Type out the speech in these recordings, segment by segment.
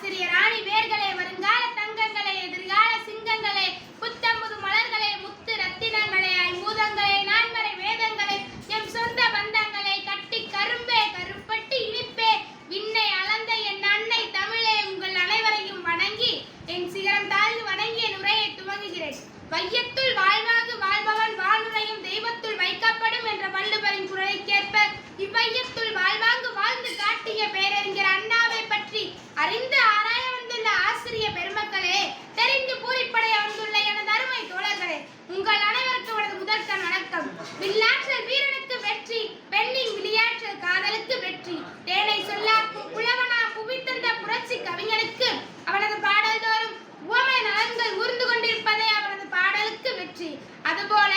ஆசிரியர் ஆணி வேர்களே, வருங்கால தங்கங்களே, எதிர்கால சிங்கங்களே, புத்தம்புது மலர்களே, முத்து ரத்தினங்களே, ஐம்பூதங்களே, நான்மறை வேதங்களே, எம் சொந்த பந்தங்களே, கட்டி கரும்பே, கருப்பட்டி இனிப்பே, விண்ணை அளந்த என் அன்னை தமிழே, உங்கள் அனைவரையும் வணங்கி என் சிகரம் தாழ்ந்து வணங்கி என் உரையை துவங்குகிறேன். வையத்துள் வாழ்வாக வாழ்பவன் வானுரையும் தெய்வத்துள் வைக்கப்படும் என்ற வள்ளுவரின் குரலுக்கேற்ப இவ்வையத்துள் வாழ்வாங்கு வாழ்ந்து காட்டிய பேரறிஞர் அண்ணாவை பற்றி அறிந்து ஆராய வந்துள்ள ஆசிரிய பெருமக்களே, தெரிந்து பூரிப்படைய வந்துள்ள எனது அருமை தோழர்களே, உங்கள் அனைவருக்கும் எனது முதற்கண் வணக்கம். வில்லாற்றல் வீரனுக்கு வெற்றி, பெண்ணின் விளையாற்றல் காதலுக்கு வெற்றி, தேனை சொல்லார் புலவனா புவித்தந்த புரட்சி கவிஞனுக்கு அவனது பாடல் தோறும் உவமை நலன்கள் ஊர்ந்து கொண்டிருப்பதே அவனது பாடலுக்கு வெற்றி. அதுபோல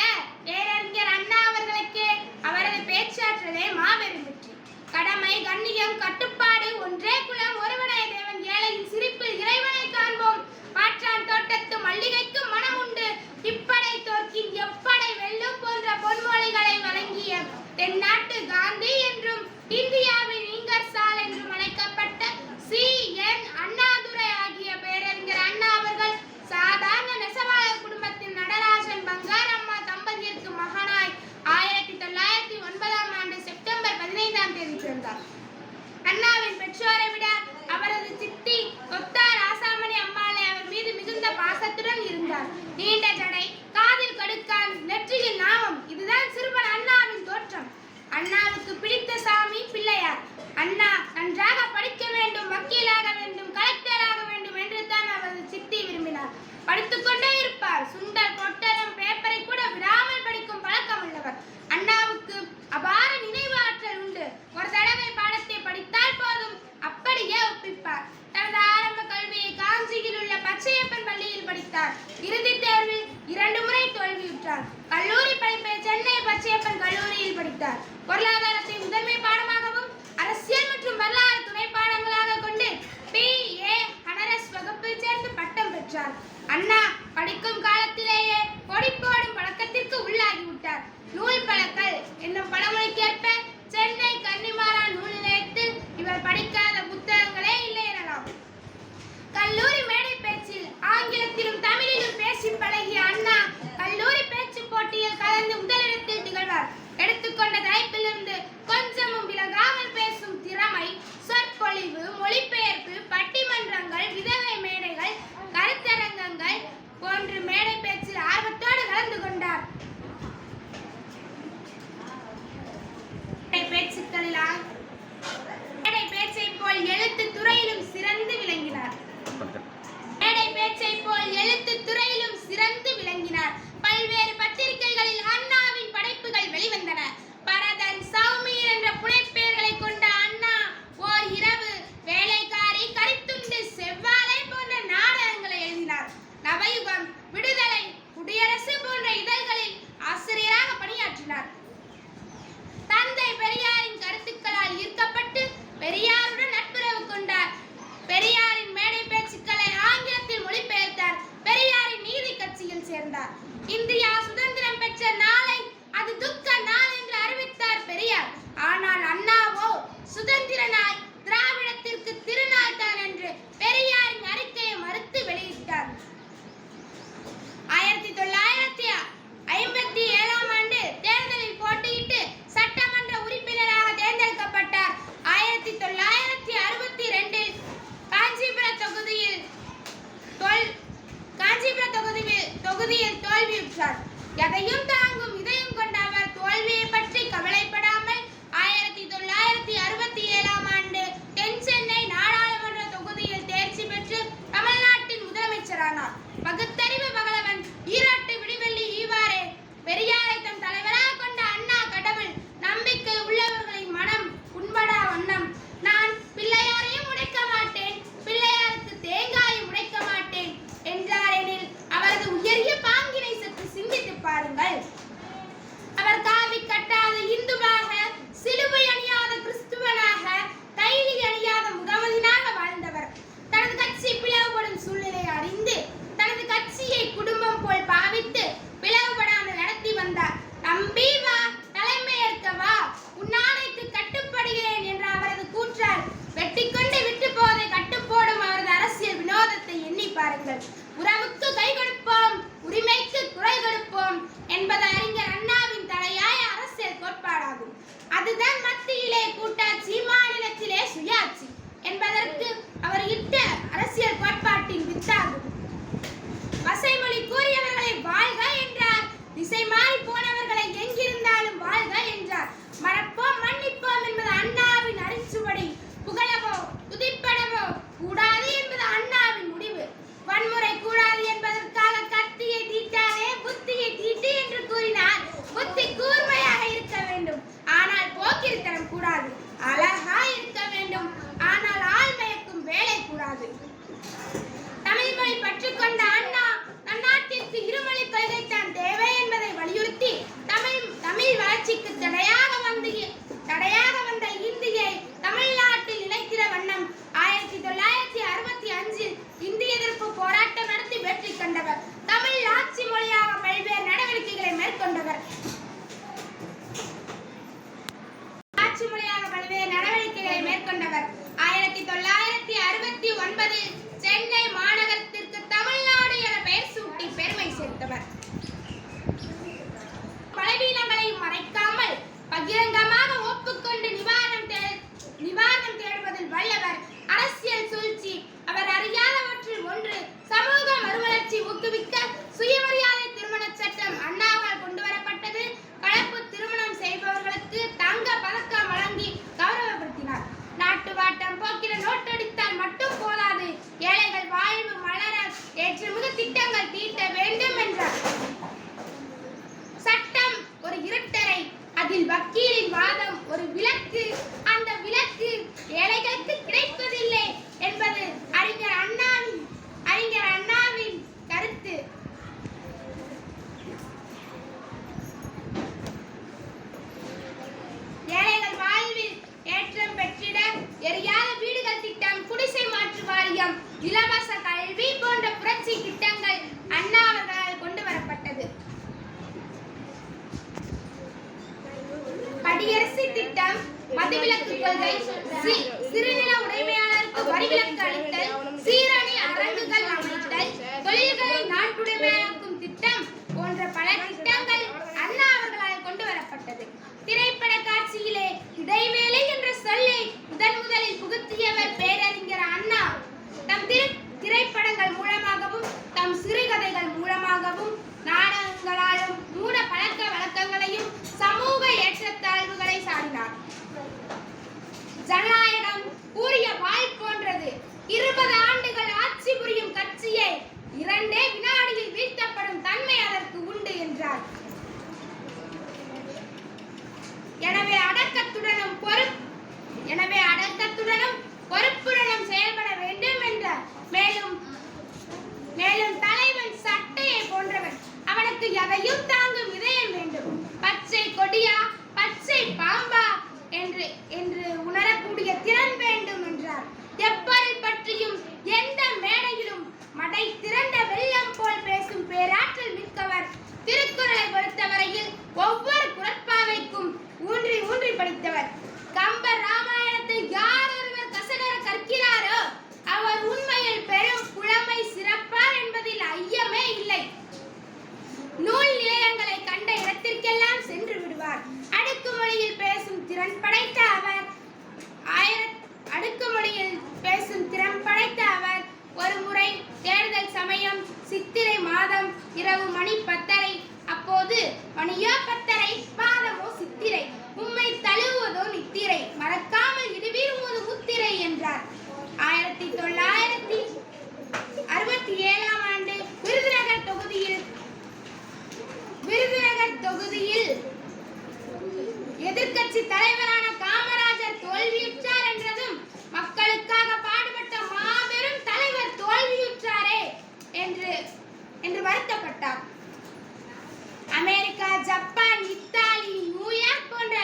பேரறிஞர் அண்ணா அவர்களுக்கு அவரது பேச்சாற்றலே மாபெரும் வெற்றி. கடமை, கண்ணியம், கட்டுப்பாடு, ஒன்றே குலம், ஒருவனே தேவன், ஏழையின் சிரிப்பில் இறைவனை காண்போம், மாற்றான் தோட்டத்து மல்லிகைக்கு மனம் உண்டு, இப்படை தோற்கின் எப்படை வெல்லும் போன்ற பொன்மொழிகளை வழங்கிய தென்னாட்டு காந்தி என்றும் இந்தியாவின் இங்கர்சால் என்றும் அழைக்கப்பட்ட சி.என். அண்ணாதுரை ஆகிய பேரறிஞர் அண்ணா அவர்கள் சாதாரண நெசவாளர் குடும்பத்தில் நடராஜன் பங்காரம்மா தம்பதியருக்கு மகனாய் 1909ஆம் ஆண்டு செப்டம்பர் 15ஆம் தேதி பிறந்தார். அண்ணாவின் பெற்றோரை விட அவரது சித்தி கொத்தார் ஆசாமணி அம்மாளை அவர் மீது மிகுந்த பாசத்துடன் இருந்தார். நீண்ட ஜடை, காதில் கடுக்கான், நெற்றியில் நாமம், இதுதான் சிறுவன் அண்ணாவின் தோற்றம். அண்ணாவுக்கு பிடித்த சாமி பிள்ளையார். அண்ணா நன்றாக படிக்க வேண்டும், வக்கீலாக வேண்டும், கலெக்டராக வேண்டும் என்று தான் அவரது சித்தி விரும்பினார். படித்துக்கொண்டே இருப்பார். சுண்டல், பொட்டலம், பேப்பரை கூட விடாமல் படிக்கும் பழக்கம் உள்ளவர். அண்ணாவுக்கு அபார நினைவு ஆற்றல் உண்டு. ஒரு தடவை பாடத்தை படித்தால் போதும், அப்படியே ஒப்பிப்பார். தனது ஆரம்ப கல்வியை காஞ்சியில் உள்ள பச்சையப்பன் பள்ளியில் படித்தார். இறுதித் தேர்வில் 2 முறை தோல்வியுற்றார். கல்லூரி படிப்பை சென்னை பச்சையப்பன் கல்லூரியில் படித்தார். பொருளாதாரத்தை முதன்மை பாடமாகவும் அரசியல் மற்றும் வரலாறு துணை பாடங்களாக கொண்டு B.A. ஹனரஸ் வகுப்பில் சேர்ந்து பட்டம் பெற்றார். அண்ணா படிக்கும் காலத்திலேயே பொடி போடும் பழக்கத்திற்கு உள்ளாகிவிட்டார். நூல் பழக்கல் என்னும் பழமொழிக்கேற்ப சென்னை கன்னிமாரா நூல் நிலையத்தில் இவர் படிக்காத புத்தகங்களே இல்லை எனலாம். கல்லூரி மேடை பேச்சில் ஆங்கிலத்திலும் தமிழிலும் பேசி பழகிய அண்ணா கல்லூரி பேச்சு போட்டியில் கலந்து முதலிடத்தில் திகழ்வார். எடுத்துக்கொண்ட தலைப்பிலிருந்து கொஞ்சமும் விலகாமல் பேசும் திறமை, சொற்பொழிவு, மொழிபெயர்ப்பு, பட்டிமன்றங்கள், விதவை மேடைகள், கருத்தரங்கங்கள் போன்ற மேடை பேச்சில் ஆர்வத்தோடு கலந்து கொண்டார். மேடை பேச்சை போல் எழுத்து துறையிலும் சிறந்து விளங்கினார். பல்வேறு பத்திரிகைகளில் அண்ணாவின் படைப்புகள் வெளிவந்தன. பரதன், சௌமீர் என்ற புனைப்பெயர்களை கொண்ட அண்ணா ஓர் இரவு, வேலைக்காரி, கரித்துண்டு, செவ்வாழை போன்ற நாடகங்களை எழுதினார். நவயுகம், விடுதலை, குடியரசு போன்ற இதழ்களில் ஆசிரியராக பணியாற்றினார். தந்தை பெரியாரின் கருத்துக்களால் ஈர்க்கப்பட்டு பெரியாருடன் நட்புறவு கொண்டார். பெரியாரின் மேடை பேச்சுக்களை ஆங்கிலத்தில் மொழிபெயர்த்தார். பெரியாரின் நீதி கட்சியில் சேர்ந்தார். இந்தியா சுதந்திரம் பெற்ற நாளை அது துக்க நாள் என்று அறிவித்தார் பெரியார். ஆனால் அண்ணாவோ சுதந்திர நாள் திராவிடத்திற்கு திருநாள் தான் என்று பெரியாரின் அறிக்கையை மறுத்து வெளியிட்டார். 1957ஆம் ஆண்டு தேர்தலில் போட்டியிட்டு சட்டமன்ற உறுப்பினராக தேர்ந்தெடுக்கப்பட்டார். 1962இல் காஞ்சிபுரம் தொகுதியில் தோல்வியுற்றார். எதையும் தாங்கும் இதயம் கொண்ட அவர் தோல்வியை பற்றி கவலைப்படாமல் 1967ஆம் ஆண்டு தென் சென்னை நாடாளுமன்ற தொகுதியில் தேர்ச்சி பெற்று தமிழ்நாட்டின் முதலமைச்சரானார். பகுத்தறிவு பகலவன், ஈரோட்டு விடிவெள்ளி ஈவாரே. பெரியாரை தம் தலைவராக கொண்ட அண்ணா கடவுள், நம்பிக்கை உள்ளவர்களின் மனம் உண்படா வண்ணம். நான் பிள்ளையாரையும் உடைக்க மாட்டேன், பிள்ளையாருக்கு தேங்காயும் உடைக்க மாட்டேன் என்றார் எனில் அவரது உயரிய பாங்கினை சற்று சிந்தித்து பாருங்கள். செய்வதில் வல்லவர். அரசியல் சூழ்ச்சி அவர் அறியாதவற்றில் ஒன்று. சமூக மறுமலர்ச்சி ஊக்குவிக்க சுயமரியாதை திருமண சட்டம் அண்ணாவால் கொண்டு வரப்பட்டது. கலப்பு திருமணம் செய்பவர்களுக்கு தங்க பதக்கம் வழங்கி கௌரவப்படுத்தினார். நாட்டு வாட்டம் போக்கிட நோட்டடித்தால் மட்டும் போதாது, ஏழைகள் வாழ்வு மலர ஏற்றமிகு திட்டங்கள் தீட்ட வேண்டும் என்றார். சட்டம் ஒரு இருட்டறை, அதில் வக்கீலின் வாதம் ஒரு விளக்கு. அந்த விளக்கு ஏழைகளுக்கு கிடைப்பதில்லை என்பது அறிஞர் அண்ணாவின் கருத்து. ஏழைகள் வாழ்வில் ஏற்றம் பெற்றிட எரியாத வீடுகள் திட்டம், குடிசை மாற்று வாரியம், இலவச கல்வி போன்ற புரட்சி திட்டங்கள் அண்ணா அவர்களால் கொண்டு வரப்பட்டது. படியரசி திட்டம், மதுவிலக்கு கொள்கை, சிறுநில உடைமையாளருக்கு வரிவிலக்கு அளித்தல், சீரணி அரங்குகள் அமைத்தல், தொழில்களை நாட்டுடைமையாக்கும் திட்டம் போன்ற பல திட்டங்கள் அண்ணா அவர்களால் கொண்டு வரப்பட்டது. திரைப்பட காட்சியிலே இடைவேளை என்ற சொல்லை முதலில் புகுத்தியவர் பேரறிஞர் அண்ணா. தம் திரைப்படங்கள் மூலமாகவும் தம் சிறுகதைகள் மூலமாகவும் நாடகங்களாலும் மூட பழக்க வழக்கங்களையும் சமூக ஏற்றத்தாழ்வுகளை சாடினார். ஜனநாயகம் கூறிய வாய் போன்றது. 20 ஆண்டுகள் ஆட்சி புரியும் கட்சியை 2 வினாடியில் வீழ்த்தப்படும் தன்மை அதற்கு உண்டு என்றார். எனவே அடக்கத்துடனும் பொறுப்புடனும் செயல்பட வேண்டும் என்றார். மேலும் தலைவன் சட்டையை போன்றவன், அவனுக்கு எதையும் தாங்கும் இதயம் வேண்டும். பச்சை கொடியா பச்சை பாம்பா என்று உணரக்கூடிய திறன் வேண்டும் என்றார். எப்பொருள் பற்றியும் எந்த மேடையிலும் மடை திரண்ட வெள்ளம் போல் பேசும் பேராற்றல் மிக்கவர். திருக்குறளை பொறுத்தவரையில் ஒவ்வொரு குறட்பாவைக்கும் ஊன்றி படித்தவர். கம்பர் ராமாயணத்தை யார் ஒருவர் கசடர கற்கிறாரோ அவர் உண்மையில் பெரும் புலமை சிறப்பார் என்பதில் ஐயமே இல்லை. நூல் நிலையங்களை கண்ட இடத்திற்கெல்லாம் சென்று விடுவார். அடுக்குமொழியில் பேசும் திறன் படைத்த அவர் ஒரு முறை தேர்தல் சமயம் சித்திரை மாதம் இரவு மணி 10:30. அப்போது மணியோ 10:30, மாதமோ சித்திரை, உம்மை தழுவுவதோ நித்திரை, மறக்காமல் இடுவீர் உமது முத்திரை என்றார். 1967 ஆண்டு விருதுநகர் தொகுதியில் எதிர்க்கட்சி தலைவரான காமராஜர் தோல்வியுற்றார் என்றதும் மக்களுக்காக பாடுபட்ட மாபெரும் தலைவர் தோல்வியுற்றாரே என்று வருத்தப்பட்டார். அமெரிக்கா, ஜப்பான், இத்தாலி, நியூயார்க் போன்ற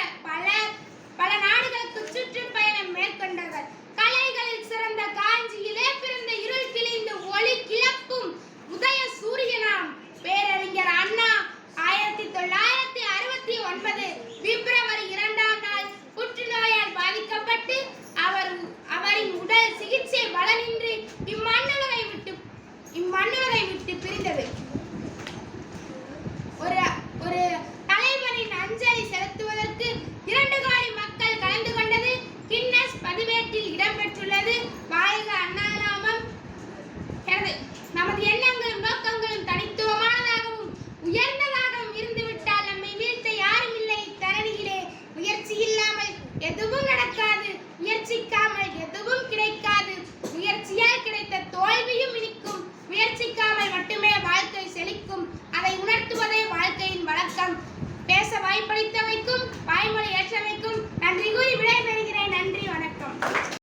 பல நாடுகளுக்கு சுற்றுப்பயணம் மேற்கொண்டவர். கலைகளில் சிறந்த காஞ்சியிலே பிறந்த இருள் கிழிந்து ஒளி கிளப்பும் உதய சூரியனாம் பேரறிஞர் அண்ணா 1969 பிப்ரவரி 2ஆம் நாள் புற்றுநோயால் பாதிக்கப்பட்டு அவரின் உடல் சிகிச்சை பலனின்றி இம்மண்ணுலகை விட்டு பிரிந்தது. ஒரு தலைவரின் அஞ்சலி செலுத்துவதற்கு 2 கோடி மக்கள் கலந்து கொண்டது கின்னஸ் பதிவேட்டில் இடம்பெற்றுள்ளது.